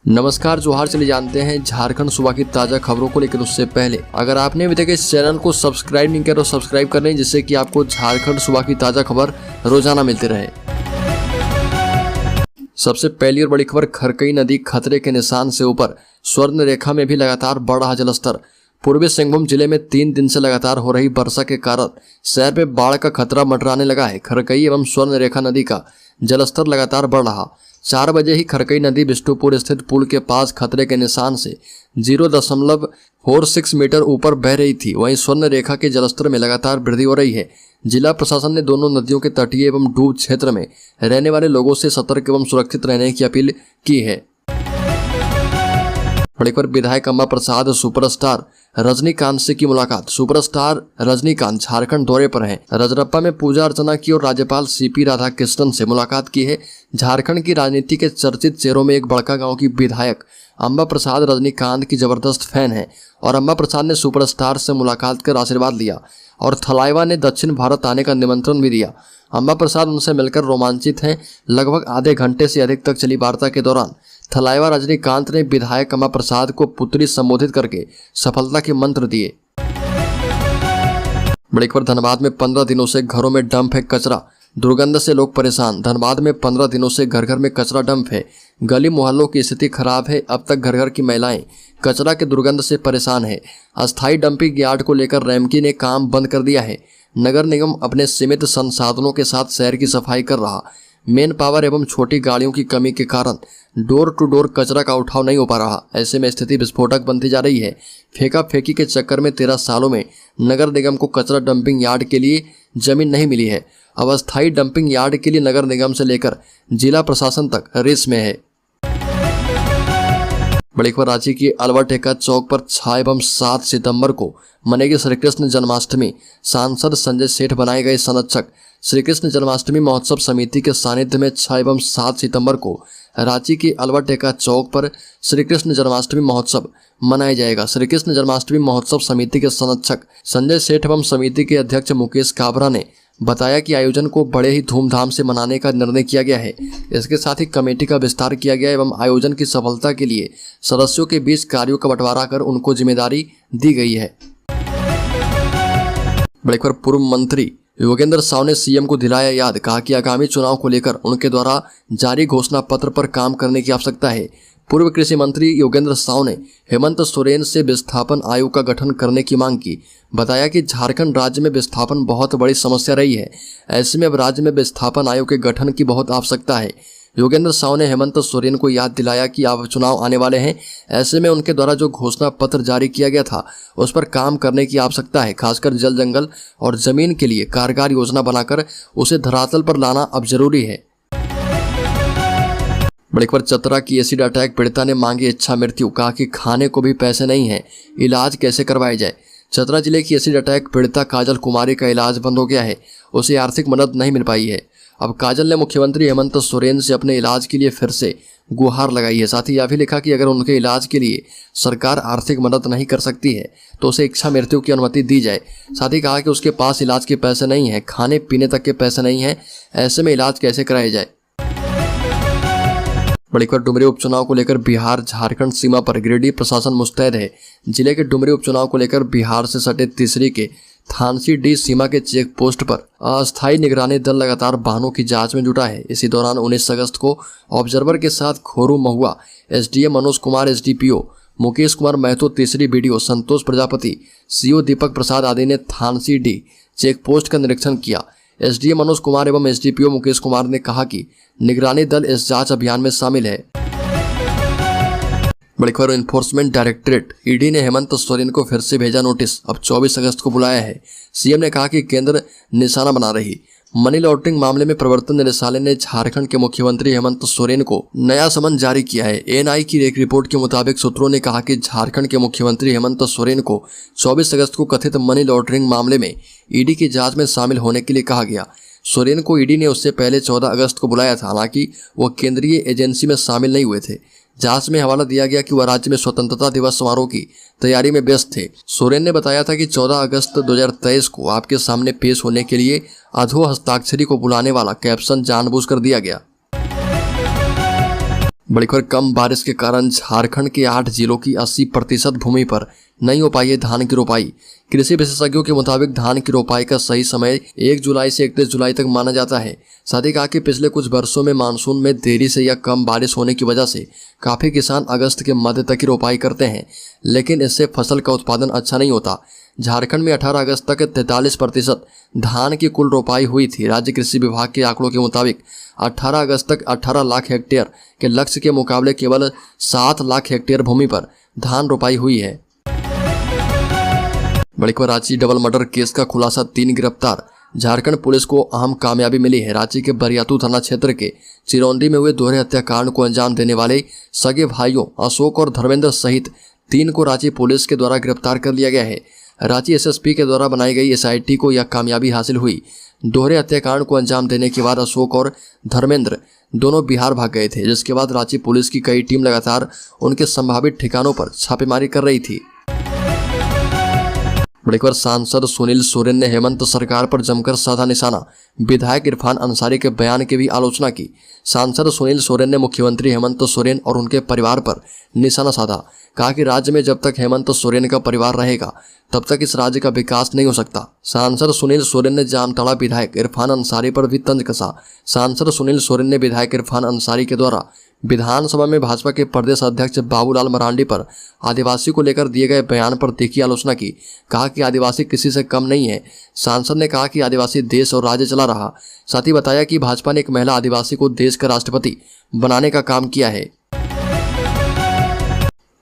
नमस्कार जोहार। चले जानते हैं झारखंड सूबा की ताज़ा खबरों को, लेकिन उससे पहले अगर आपने अभी तक इस चैनल को सब्सक्राइब नहीं किया तो सब्सक्राइब कर लें, जिससे कि आपको झारखंड सूबा की ताज़ा खबर रोजाना मिलती रहे। सबसे पहली और बड़ी खबर, खरकई नदी खतरे के निशान से ऊपर, स्वर्ण रेखा में भी लगातार बढ़ रहा जलस्तर। पूर्वी सिंहभूम जिले में 3 दिन से लगातार हो रही वर्षा के कारण शहर में बाढ़ का खतरा मंडराने लगा है। खरकई एवं स्वर्ण रेखा नदी का जलस्तर लगातार बढ़ रहा। 4 बजे ही खरकई नदी बिष्टुपुर स्थित पुल के पास खतरे के निशान से 0.46 मीटर ऊपर बह रही थी। वहीं स्वर्ण रेखा के जलस्तर में लगातार वृद्धि हो रही है। जिला प्रशासन ने दोनों नदियों के तटीय एवं डूब क्षेत्र में रहने वाले लोगों से सतर्क एवं सुरक्षित रहने की अपील की है। बड़ी खबर, विधायक अम्बा प्रसाद सुपरस्टार रजनीकांत से की मुलाकात। सुपरस्टार रजनीकांत झारखंड दौरे पर हैं। रजरप्पा में पूजा अर्चना की और राज्यपाल सीपी राधाकृष्णन से मुलाकात की है। झारखंड की राजनीति के चर्चित चेहरों में एक बड़का गांव की विधायक अम्बा प्रसाद रजनीकांत की जबरदस्त फैन है और अम्बा प्रसाद ने सुपरस्टार से मुलाकात कर आशीर्वाद लिया और थलाइवा ने दक्षिण भारत आने का निमंत्रण भी दिया। अम्बा प्रसाद उनसे मिलकर रोमांचित हैं। लगभग आधे घंटे से अधिक तक चली वार्ता के दौरान थलाइवा रजनीकांत ने विधायक अम्बा प्रसाद को पुत्री संबोधित करके सफलता के मंत्र दिए। बड़ी खबर, धनबाद में 15 दिनों से घरों में डंप है कचरा, दुर्गंध से लोग परेशान। धनबाद में 15 दिनों से घर घर में कचरा डंप है। गली मोहल्लों की स्थिति खराब है। अब तक घर घर की महिलाएं कचरा के दुर्गंध से परेशान है। अस्थायी डंपिंग यार्ड को लेकर रेमकी ने काम बंद कर दिया है। नगर निगम अपने सीमित संसाधनों के साथ शहर की सफाई कर रहा। मेन पावर एवं छोटी गाड़ियों की कमी के कारण डोर टू डोर कचरा का उठाव नहीं हो पा रहा। ऐसे में स्थिति विस्फोटक बनती जा रही है। फेंका फेंकी के चक्कर में 13 सालों में नगर निगम को कचरा डंपिंग यार्ड के लिए जमीन नहीं मिली है। अब अस्थायी डंपिंग यार्ड के लिए नगर निगम से लेकर जिला प्रशासन तक रेस में है। बड़ी खबर, रांची की अलवाटेका चौक पर 6 एवं 7 सितंबर को मनेगी श्री कृष्ण जन्माष्टमी। सांसद संजय सेठ बनाए गए संरक्षक। श्री कृष्ण जन्माष्टमी महोत्सव समिति के सानिध्य में 6 एवं 7 सितंबर को रांची की अलवाटेका चौक पर श्री कृष्ण जन्माष्टमी महोत्सव मनाया जाएगा। श्री कृष्ण जन्माष्टमी महोत्सव समिति के संरक्षक संजय सेठ एवं समिति के अध्यक्ष मुकेश काबरा ने बताया कि आयोजन को बड़े ही धूमधाम से मनाने का निर्णय किया गया है। इसके साथ ही कमेटी का विस्तार किया गया एवं आयोजन की सफलता के लिए सदस्यों के बीच कार्यों का बंटवारा कर उनको जिम्मेदारी दी गई है। बड़ी खबर, पूर्व मंत्री योगेंद्र साव ने सीएम को दिलाया याद। कहा कि आगामी चुनाव को लेकर उनके द्वारा जारी घोषणा पत्र पर काम करने की आवश्यकता है। पूर्व कृषि मंत्री योगेंद्र साव ने हेमंत सोरेन से विस्थापन आयोग का गठन करने की मांग की। बताया कि झारखंड राज्य में विस्थापन बहुत बड़ी समस्या रही है। ऐसे में अब राज्य में विस्थापन आयोग के गठन की बहुत आवश्यकता है। योगेंद्र साव ने हेमंत सोरेन को याद दिलाया कि अब चुनाव आने वाले हैं। ऐसे में उनके द्वारा जो घोषणा पत्र जारी किया गया था उस पर काम करने की आवश्यकता है। खासकर जल जंगल और जमीन के लिए कारगर योजना बनाकर उसे धरातल पर लाना अब जरूरी है। बड़ी खबर, चतरा की एसिड अटैक पीड़िता ने मांगी इच्छा मृत्यु। कहा कि खाने को भी पैसे नहीं है, इलाज कैसे करवाया जाए। चतरा जिले की एसिड अटैक पीड़िता काजल कुमारी का इलाज बंद हो गया है। उसे आर्थिक मदद नहीं मिल पाई है। अब काजल ने मुख्यमंत्री हेमंत सोरेन से अपने इलाज के लिए फिर से गुहार लगाई है। साथ ही यह भी लिखा कि अगर उनके इलाज के लिए सरकार आर्थिक मदद नहीं कर सकती है तो उसे इच्छा मृत्यु की अनुमति दी जाए। साथ ही कहा कि उसके पास इलाज के पैसे नहीं है, खाने पीने तक के पैसे नहीं है। ऐसे में इलाज कैसे कराया जाए। बड़ी खबर, डुमरी उपचुनाव को लेकर बिहार झारखंड सीमा पर गिरिडीह प्रशासन मुस्तैद है। जिले के डुमरी उपचुनाव को लेकर बिहार से सटे तीसरी के थानसी डी सीमा के चेक पोस्ट पर अस्थायी निगरानी दल लगातार वाहनों की जांच में जुटा है। इसी दौरान 19 अगस्त को ऑब्जर्वर के साथ खोरू महुआ एसडीएम मनोज कुमार, एसडीपीओ मुकेश कुमार महतो, तीसरी बीडीओ संतोष प्रजापति, सीओ दीपक प्रसाद आदि ने थानसी डी चेक पोस्ट का निरीक्षण किया। एसडीएम मनोज कुमार एवं एसडीपीओ मुकेश कुमार ने कहा कि निगरानी दल इस जांच अभियान में शामिल है। बड़ी खबर, इन्फोर्समेंट डायरेक्टरेट ईडी ने हेमंत सोरेन को फिर से भेजा नोटिस। अब 24 अगस्त को बुलाया है। सीएम ने कहा कि केंद्र निशाना बना रही। मनी लॉन्ड्रिंग मामले में प्रवर्तन निदेशालय ने झारखंड के मुख्यमंत्री हेमंत सोरेन को नया समन जारी किया है। एएनआई की एक रिपोर्ट के मुताबिक सूत्रों ने कहा कि झारखंड के मुख्यमंत्री हेमंत सोरेन को 24 अगस्त को कथित मनी लॉन्ड्रिंग मामले में ईडी की जांच में शामिल होने के लिए कहा गया। सोरेन को ईडी ने उससे पहले 14 अगस्त को बुलाया था। हालांकि वह केंद्रीय एजेंसी में शामिल नहीं हुए थे। जांच में हवाला दिया गया कि वह राज्य में स्वतंत्रता दिवस समारोह की तैयारी में व्यस्त थे। सोरेन ने बताया था कि 14 अगस्त 2023 को आपके सामने पेश होने के लिए अधो हस्ताक्षरी को बुलाने वाला कैप्शन जानबूझकर दिया गया। बड़ी खबर, कम बारिश के कारण झारखंड के 8 जिलों की 80% भूमि पर नहीं हो पाई है धान की रोपाई। कृषि विशेषज्ञों के मुताबिक धान की रोपाई का सही समय 1 जुलाई से 31 जुलाई तक माना जाता है। साथ ही कहा कि पिछले कुछ वर्षों में मानसून में देरी से या कम बारिश होने की वजह से काफी किसान अगस्त के मध्य तक ही रोपाई करते हैं, लेकिन इससे फसल का उत्पादन अच्छा नहीं होता। झारखंड में 18 अगस्त तक 43% धान की कुल रोपाई हुई थी। राज्य कृषि विभाग के आंकड़ों के मुताबिक 18 अगस्त तक 18 लाख हेक्टेयर के लक्ष्य के मुकाबले केवल 7 लाख हेक्टेयर भूमि पर धान रोपाई हुई है। बड़ी खबर, रांची डबल मर्डर केस का खुलासा, 3 गिरफ्तार। झारखंड पुलिस को अहम कामयाबी मिली है। रांची के बरियातू थाना क्षेत्र के चिरौंडी में हुए दोहरे हत्याकांड को अंजाम देने वाले सगे भाइयों अशोक और धर्मेंद्र सहित 3 को रांची पुलिस के द्वारा गिरफ्तार कर लिया गया है। रांची एसएसपी के द्वारा बनाई गई एसआईटी को यह कामयाबी हासिल हुई। दोहरे हत्याकांड को अंजाम देने के बाद अशोक और धर्मेंद्र दोनों बिहार भाग गए थे, जिसके बाद रांची पुलिस की कई टीम लगातार उनके संभावित ठिकानों पर छापेमारी कर रही थी। बड़ी खबर, सांसद सुनील सोरेन ने हेमंत सरकार पर जमकर साधा निशाना। विधायक इरफान अंसारी के बयान की भी आलोचना की। सांसद सुनील सोरेन ने मुख्यमंत्री हेमंत सोरेन और उनके परिवार पर निशाना साधा। कहा कि राज्य में जब तक हेमंत सोरेन का परिवार रहेगा तब तक इस राज्य का विकास नहीं हो सकता। सांसद सुनील सोरेन ने जामताड़ा विधायक इरफान अंसारी पर भी तंज कसा। सांसद सुनील सोरेन ने विधायक इरफान अंसारी के द्वारा विधानसभा में भाजपा के प्रदेश अध्यक्ष बाबूलाल मरांडी पर आदिवासी को लेकर दिए गए बयान पर तीखी आलोचना की। कहा कि आदिवासी किसी से कम नहीं है। सांसद ने कहा कि आदिवासी देश और राज्य चला रहा। साथ ही बताया कि भाजपा ने एक महिला आदिवासी को देश का राष्ट्रपति बनाने का काम किया है।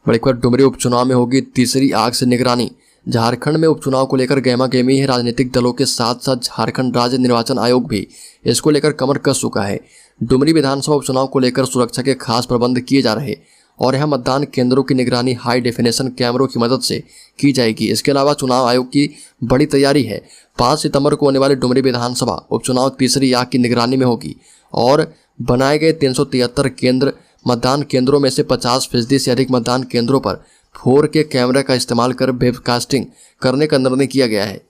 बड़ी खबर, डुमरी उपचुनाव में होगी तीसरी आग से निगरानी। झारखंड में उपचुनाव को लेकर गहमा गहमी है। राजनीतिक दलों के साथ साथ झारखंड राज्य निर्वाचन आयोग भी इसको लेकर कमर कस चुका है। डुमरी विधानसभा उपचुनाव को लेकर सुरक्षा के खास प्रबंध किए जा रहे और यहाँ मतदान केंद्रों की निगरानी हाई डेफिनेशन कैमरों की मदद से की जाएगी। इसके अलावा चुनाव आयोग की बड़ी तैयारी है। 5 सितंबर को होने वाले डुमरी विधानसभा उपचुनाव तीसरी आग की निगरानी में होगी और बनाए गए 373 मतदान केंद्रों में से 50% से अधिक मतदान केंद्रों पर 4K कैमरा का इस्तेमाल कर वेबकास्टिंग करने का निर्णय किया गया है।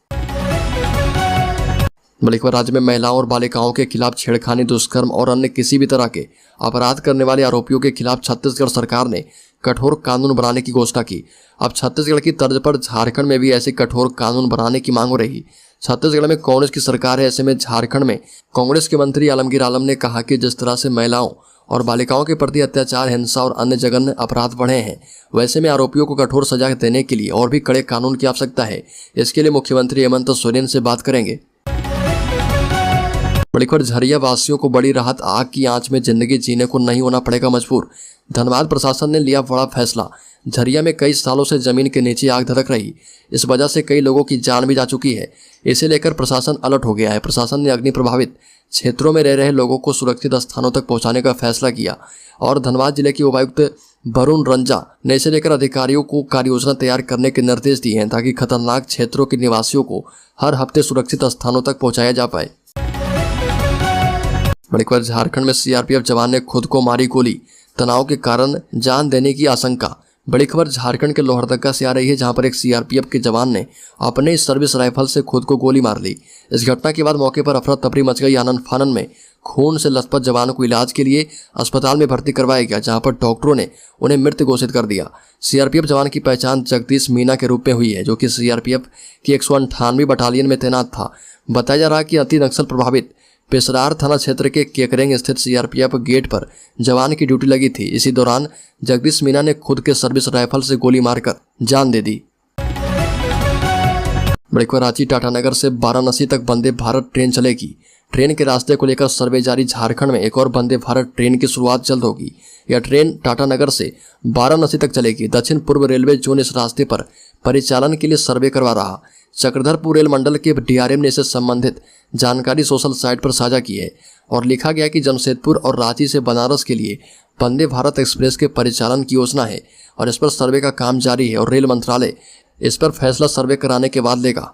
बड़ी खबर, राज्य में महिलाओं और बालिकाओं के खिलाफ छेड़खानी, दुष्कर्म और अन्य किसी भी तरह के अपराध करने वाले आरोपियों के खिलाफ छत्तीसगढ़ सरकार ने कठोर कानून बनाने की घोषणा की। अब छत्तीसगढ़ की तर्ज पर झारखंड में भी ऐसे कठोर कानून बनाने की मांग हो रही। छत्तीसगढ़ में कांग्रेस की सरकार है, ऐसे में झारखंड में कांग्रेस के मंत्री आलमगीर आलम ने कहा कि जिस तरह से महिलाओं और बालिकाओं के प्रति अत्याचार, हिंसा और अन्य जघन्य अपराध बढ़े हैं, वैसे में आरोपियों को कठोर सजा देने के लिए और भी कड़े कानून की आवश्यकता है। इसके लिए मुख्यमंत्री हेमंत सोरेन से बात करेंगे। बड़ी खबर, झरिया वासियों को बड़ी राहत, आग की आंच में जिंदगी जीने को नहीं होना पड़ेगा मजबूर। धनबाद प्रशासन ने लिया बड़ा फैसला। झरिया में कई सालों से जमीन के नीचे आग धधक रही। इस वजह से कई लोगों की जान भी जा चुकी है। इसे लेकर प्रशासन अलर्ट हो गया है। प्रशासन ने अग्नि प्रभावित क्षेत्रों में रह रहे लोगों को सुरक्षित स्थानों तक पहुंचाने का फैसला किया और धनबाद जिले के उपायुक्त वरुण रंजा ने इसे लेकर अधिकारियों को कार्ययोजना तैयार करने के निर्देश दिए हैं ताकि खतरनाक क्षेत्रों के निवासियों को हर हफ्ते सुरक्षित स्थानों तक पहुंचाया जा पाए। बड़ी खबर, झारखंड में सीआरपीएफ जवान ने खुद को मारी गोली, तनाव के कारण जान देने की आशंका। बड़ी खबर झारखंड के लोहरदगा से आ रही है, जहां पर एक सीआरपीएफ के जवान ने अपने सर्विस राइफल से खुद को गोली मार ली। इस घटना के बाद मौके पर अफरा तफरी मच गई। आनन फानन में खून से लथपथ जवान को इलाज के लिए अस्पताल में भर्ती करवाया गया, जहां पर डॉक्टरों ने उन्हें मृत घोषित कर दिया। सीआरपीएफ जवान की पहचान जगदीश मीना के रूप में हुई है, जो कि सीआरपीएफ की 198वीं बटालियन में तैनात था। बताया जा रहा है कि अति नक्सल प्रभावित पेशरार थाना क्षेत्र के केकरेंग स्थित सीआरपीएफ गेट पर जवान की ड्यूटी लगी थी। इसी दौरान जगदीश मीना ने खुद के सर्विस राइफल से गोली मारकर जान दे दी। बड़ी खबर, रांची टाटानगर से वाराणसी तक वंदे भारत ट्रेन चलेगी। ट्रेन के रास्ते को लेकर सर्वे जारी। झारखंड में एक और वंदे भारत ट्रेन की शुरुआत जल्द होगी। यह ट्रेन टाटानगर से वाराणसी तक चलेगी। दक्षिण पूर्व रेलवे जोन इस रास्ते पर परिचालन के लिए सर्वे करवा रहा। चक्रधरपुर रेल मंडल के डीआरएम ने इससे संबंधित जानकारी सोशल साइट पर साझा की है और लिखा गया कि जमशेदपुर और रांची से बनारस के लिए वंदे भारत एक्सप्रेस के परिचालन की योजना है और इस पर सर्वे का काम जारी है और रेल मंत्रालय इस पर फैसला सर्वे कराने के बाद लेगा।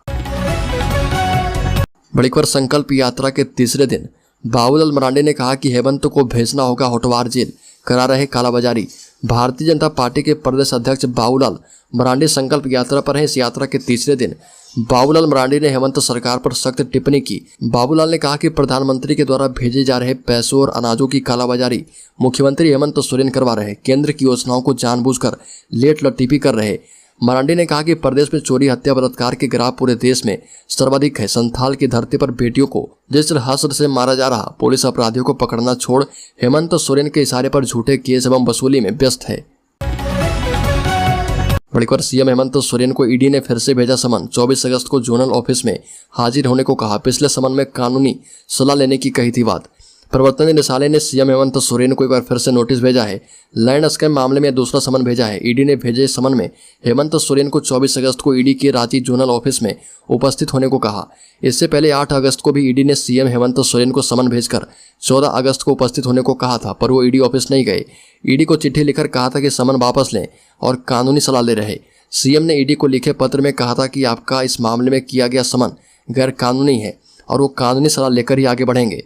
बड़ी खबर, संकल्प यात्रा के तीसरे दिन बाबूलाल मरांडी ने कहा कि हेमंत को भेजना होगा होटवार जेल, करा रहे कालाबाजारी। भारतीय जनता पार्टी के प्रदेश अध्यक्ष बाबूलाल मरांडी संकल्प यात्रा पर हैं। इस यात्रा के तीसरे दिन बाबूलाल मरांडी ने हेमंत सरकार पर सख्त टिप्पणी की। बाबूलाल ने कहा कि प्रधानमंत्री के द्वारा भेजे जा रहे पैसों और अनाजों की कालाबाजारी मुख्यमंत्री हेमंत सोरेन करवा रहे, केंद्र की योजनाओं को जानबूझकर लेट लतीफी कर रहे। मरांडी ने कहा कि प्रदेश में चोरी, हत्या, बलात्कार के ग्राफ पूरे देश में सर्वाधिक है। संथाल की धरती पर बेटियों को जिस हस्त्र से मारा जा रहा, पुलिस अपराधियों को पकड़ना छोड़ हेमंत सोरेन के इशारे पर झूठे केस एवं वसूली में व्यस्त है। बड़ी खबर, सीएम हेमंत सोरेन को ईडी ने फिर से भेजा समन। 24 अगस्त को जोनल ऑफिस में हाजिर होने को कहा। पिछले समन में कानूनी सलाह लेने की कही थी बात। प्रवर्तन निदेशालय ने सीएम हेमंत सोरेन को एक बार फिर से नोटिस भेजा है। लैंड स्कैम मामले में दूसरा समन भेजा है। ईडी ने भेजे समन में हेमंत सोरेन को 24 अगस्त को ईडी के रांची जोनल ऑफिस में उपस्थित होने को कहा। इससे पहले 8 अगस्त को भी ईडी ने सीएम हेमंत सोरेन को समन भेजकर 14 अगस्त को उपस्थित होने को कहा था, पर वो ईडी ऑफिस नहीं गए। ईडी को चिट्ठी लिखकर कहा था कि समन वापस लें और कानूनी सलाह ले रहे। सीएम ने ईडी को लिखे पत्र में कहा था कि आपका इस मामले में किया गया समन गैर कानूनी है और वो कानूनी सलाह लेकर ही आगे बढ़ेंगे।